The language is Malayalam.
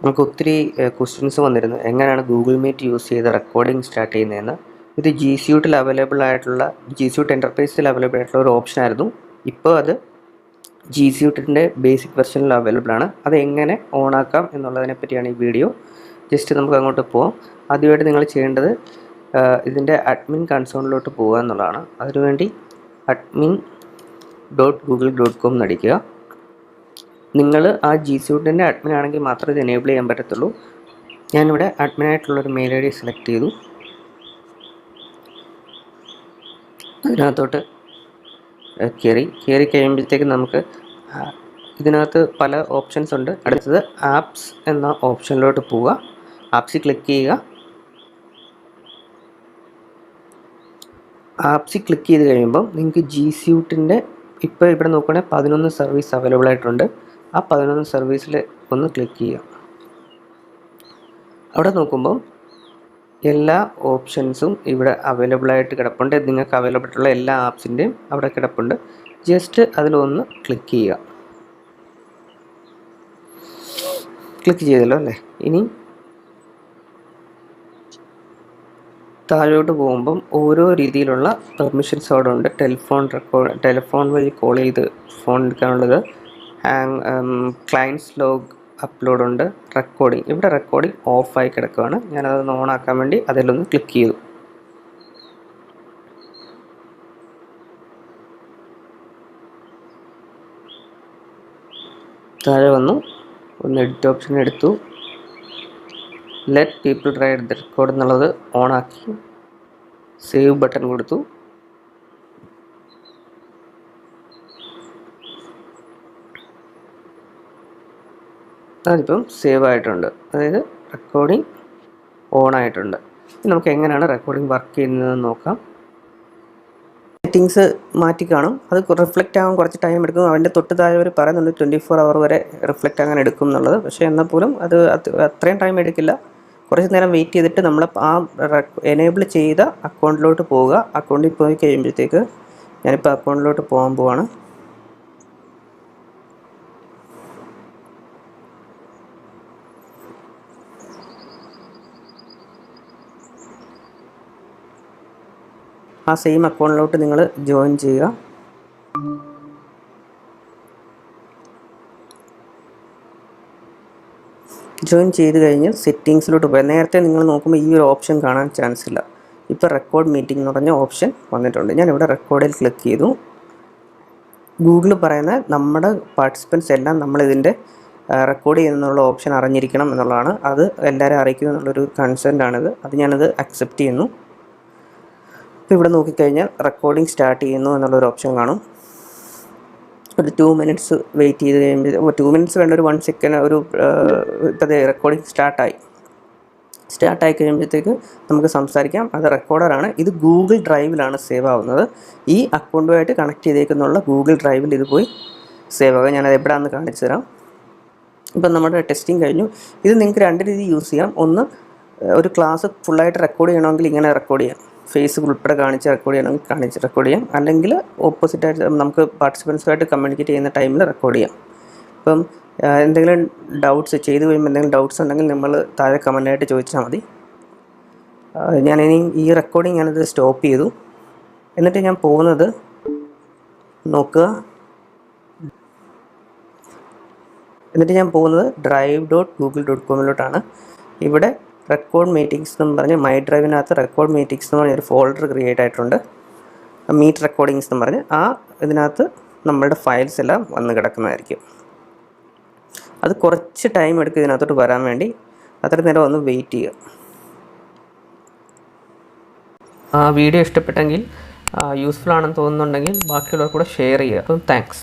നമുക്ക് ഒത്തിരി ക്വസ്റ്റ്യൻസ് വന്നിരുന്നു എങ്ങനെയാണ് ഗൂഗിൾ മീറ്റ് യൂസ് ചെയ്ത് റെക്കോർഡിംഗ് സ്റ്റാർട്ട് ചെയ്യുന്നതെന്ന്. ഇത് ജി സ്യൂട്ടിൽ അവൈലബിൾ ആയിട്ടുള്ള ജി സ്യൂട്ട് എൻ്റർപ്രൈസിൽ അവൈലബിൾ ആയിട്ടുള്ള ഒരു ഓപ്ഷൻ ആയിരുന്നു. ഇപ്പോൾ അത് ജി സ്യൂട്ടിൻ്റെ ബേസിക് വെർഷനിൽ അവൈലബിൾ ആണ്. അത് എങ്ങനെ ഓണാക്കാം എന്നുള്ളതിനെ പറ്റിയാണ് ഈ വീഡിയോ. ജസ്റ്റ് നമുക്ക് അങ്ങോട്ട് പോകാം. ആദ്യമായിട്ട് നിങ്ങൾ ചെയ്യേണ്ടത് ഇതിൻ്റെ അഡ്മിൻ കൺസോളിലോട്ട് പോകുക എന്നുള്ളതാണ്. അതിനുവേണ്ടി admin.google.com എന്നടിക്കുക. നിങ്ങൾ ആ ജി സ്യൂട്ടിൻ്റെ അഡ്മിൻ ആണെങ്കിൽ മാത്രമേ ഇത് എനേബിൾ ചെയ്യാൻ പറ്റത്തുള്ളൂ. ഞാനിവിടെ അഡ്മിനായിട്ടുള്ളൊരു മെയിൽ ഐ ഡി സെലക്ട് ചെയ്തു. അതിനകത്തോട്ട് കയറി കഴിയുമ്പോഴത്തേക്ക് നമുക്ക് ഇതിനകത്ത് പല ഓപ്ഷൻസ് ഉണ്ട്. അടുത്തത് ആപ്സ് എന്ന ഓപ്ഷനിലോട്ട് പോവുക. ആപ്സിൽ ക്ലിക്ക് ചെയ്യുക. ആപ്സിൽ ക്ലിക്ക് ചെയ്ത് കഴിയുമ്പം നിങ്ങൾക്ക് ജി സ്യൂട്ടിൻ്റെ ഇപ്പോൾ ഇവിടെ നോക്കുകയാണെങ്കിൽ 11 സർവീസ് അവൈലബിൾ ആയിട്ടുണ്ട്. ആ 11 സർവീസിൽ ഒന്ന് ക്ലിക്ക് ചെയ്യുക. അവിടെ നോക്കുമ്പം എല്ലാ ഓപ്ഷൻസും ഇവിടെ അവൈലബിൾ ആയിട്ട് കിടപ്പുണ്ട്. നിങ്ങൾക്ക് അവൈലബിൾ ആയിട്ടുള്ള എല്ലാ ആപ്സിൻ്റെയും അവിടെ കിടപ്പുണ്ട്. ജസ്റ്റ് അതിലൊന്ന് ക്ലിക്ക് ചെയ്യുക. ക്ലിക്ക് ചെയ്തല്ലോ അല്ലേ. ഇനി താഴോട്ട് പോകുമ്പം ഓരോ രീതിയിലുള്ള പെർമിഷൻസ് അവിടെ ഉണ്ട്. ടെലിഫോൺ വഴി കോൾ ചെയ്ത് ഫോൺ എടുക്കാനുള്ളത്, ക്ലയൻറ്റ്സ് ലോഗ് അപ്ലോഡ് ഉണ്ട്, റെക്കോർഡിംഗ്. ഇവിടെ റെക്കോർഡിംഗ് ഓഫായി കിടക്കുകയാണ്. ഞാനതൊന്ന് ഓൺ ആക്കാൻ വേണ്ടി അതിലൊന്ന് ക്ലിക്ക് ചെയ്തു. താഴെ വന്നു, ഒന്ന് എഡിറ്റ് ഓപ്ഷൻ എടുത്തു. Let people ride the record എന്നുള്ളത് ഓണാക്കി സേവ് ബട്ടൺ കൊടുത്തു. അതിപ്പം സേവ് ആയിട്ടുണ്ട്. അതായത് റെക്കോർഡിംഗ് ഓൺ ആയിട്ടുണ്ട്. നമുക്ക് എങ്ങനെയാണ് റെക്കോർഡിംഗ് വർക്ക് ചെയ്യുന്നതെന്ന് നോക്കാം. സെറ്റിങ്സ് മാറ്റി കാണും. അത് റിഫ്ലക്റ്റ് ആകാൻ കുറച്ച് ടൈം എടുക്കും. അവൻ്റെ തൊട്ട് താഴെ അവർ പറയുന്നുണ്ട് 24 അവർ വരെ റിഫ്ലക്റ്റ് ആകാൻ എടുക്കും എന്നുള്ളത്. പക്ഷേ എന്നാൽ പോലും അത് അത്രയും ടൈം എടുക്കില്ല. കുറച്ച് നേരം വെയിറ്റ് ചെയ്തിട്ട് നമ്മൾ ആ എനേബിൾ ചെയ്ത അക്കൗണ്ടിലോട്ട് പോവുക. അക്കൗണ്ടിൽ പോയി കഴിയുമ്പോഴത്തേക്ക് ഞാനിപ്പോൾ അക്കൗണ്ടിലോട്ട് പോകാൻ പോവാണ്. ആ സെയിം അക്കൗണ്ടിലോട്ട് നിങ്ങൾ ജോയിൻ ചെയ്യുക. ജോയിൻ ചെയ്ത് കഴിഞ്ഞ് സെറ്റിങ്സിലോട്ട് പോയി. നേരത്തെ നിങ്ങൾ നോക്കുമ്പോൾ ഈ ഒരു ഓപ്ഷൻ കാണാൻ ചാൻസ് ഇല്ല. ഇപ്പോൾ റെക്കോർഡ് മീറ്റിംഗ് എന്ന് പറഞ്ഞ ഓപ്ഷൻ വന്നിട്ടുണ്ട്. ഞാനിവിടെ റെക്കോർഡിൽ ക്ലിക്ക് ചെയ്തു. ഗൂഗിൾ പറയുന്ന നമ്മുടെ പാർട്ടിസിപ്പൻസ് എല്ലാം നമ്മളിതിൻ്റെ റെക്കോർഡ് ചെയ്യുന്നുള്ള ഓപ്ഷൻ അറിഞ്ഞിരിക്കണം എന്നുള്ളതാണ്. അത് എല്ലാവരും അറിയിക്കുന്നു എന്നുള്ളൊരു കൺസെൻ്റാണിത്. അത് ഞാനത് അക്സെപ്റ്റ് ചെയ്യുന്നു. ഇപ്പോൾ ഇവിടെ നോക്കിക്കഴിഞ്ഞാൽ റെക്കോർഡിംഗ് സ്റ്റാർട്ട് ചെയ്യുന്നു എന്നുള്ളൊരു ഓപ്ഷൻ കാണും. ഒരു 2 മിനിറ്റ്സ് വെയിറ്റ് ചെയ്ത് കഴിയുമ്പോൾ 2 മിനിറ്റ്സ് വേണ്ട, ഒരു 1 സെക്കൻഡ് ഒരു ഇപ്പോൾ റെക്കോർഡിംഗ് സ്റ്റാർട്ടായി കഴിയുമ്പോഴത്തേക്ക് നമുക്ക് സംസാരിക്കാം. അത് റെക്കോർഡറാണ്. ഇത് ഗൂഗിൾ ഡ്രൈവിലാണ് സേവ് ആവുന്നത്. ഈ അക്കൗണ്ടുമായിട്ട് കണക്ട് ചെയ്തേക്കുന്നുള്ള ഗൂഗിൾ ഡ്രൈവിൽ ഇത് പോയി സേവ് ആകുക. ഞാനത് എവിടെയാണെന്ന് കാണിച്ചു തരാം. ഇപ്പം നമ്മുടെ ടെസ്റ്റിംഗ് കഴിഞ്ഞു. ഇത് നിങ്ങൾക്ക് 2 രീതി യൂസ് ചെയ്യാം. ഒന്ന്, ഒരു ക്ലാസ് ഫുള്ളായിട്ട് റെക്കോർഡ് ചെയ്യണമെങ്കിൽ ഇങ്ങനെ റെക്കോർഡ് ചെയ്യാം. ഫേസ് ഉൾപ്പെടെ കാണിച്ച് റെക്കോർഡ് ചെയ്യണമെങ്കിൽ റെക്കോർഡ് ചെയ്യാം. അല്ലെങ്കിൽ ഓപ്പോസിറ്റായിട്ട് നമുക്ക് പാർട്ടിസിപ്പൻസുമായിട്ട് കമ്മ്യൂണിക്കേറ്റ് ചെയ്യുന്ന ടൈമിൽ റെക്കോർഡ് ചെയ്യാം. ഇപ്പം എന്തെങ്കിലും ഡൗട്ട്സ് ചെയ്ത് കഴിയുമ്പോൾ എന്തെങ്കിലും ഡൗട്ട്സ് ഉണ്ടെങ്കിൽ നമ്മൾ താഴെ കമൻ്റായിട്ട് ചോദിച്ചാൽ മതി. ഞാനിനി ഈ റെക്കോർഡിങ് ഞാനത് സ്റ്റോപ്പ് ചെയ്തു. എന്നിട്ട് ഞാൻ പോകുന്നത് നോക്കുക. drive.google.com ഇവിടെ റെക്കോർഡ് മീറ്റിംഗ്സ് എന്ന് പറഞ്ഞ് മൈ ഡ്രൈവിനകത്ത് റെക്കോർഡ് മീറ്റിംഗ്സ് എന്ന് പറഞ്ഞൊരു ഫോൾഡർ ക്രിയേറ്റ് ആയിട്ടുണ്ട്. മീറ്റ് റെക്കോർഡിങ്സ് എന്ന് പറഞ്ഞ് ഇതിനകത്ത് നമ്മളുടെ ഫയൽസ് എല്ലാം വന്ന് കിടക്കുന്നതായിരിക്കും. അത് കുറച്ച് ടൈം എടുക്കും ഇതിനകത്തോട്ട് വരാൻ വേണ്ടി. അത്ര നേരം ഒന്ന് വെയിറ്റ് ചെയ്യുക. വീഡിയോ ഇഷ്ടപ്പെട്ടെങ്കിൽ, യൂസ്ഫുൾ ആണെന്ന് തോന്നുന്നുണ്ടെങ്കിൽ ബാക്കിയുള്ളവർ കൂടെ ഷെയർ ചെയ്യുക. അപ്പം താങ്ക്സ്.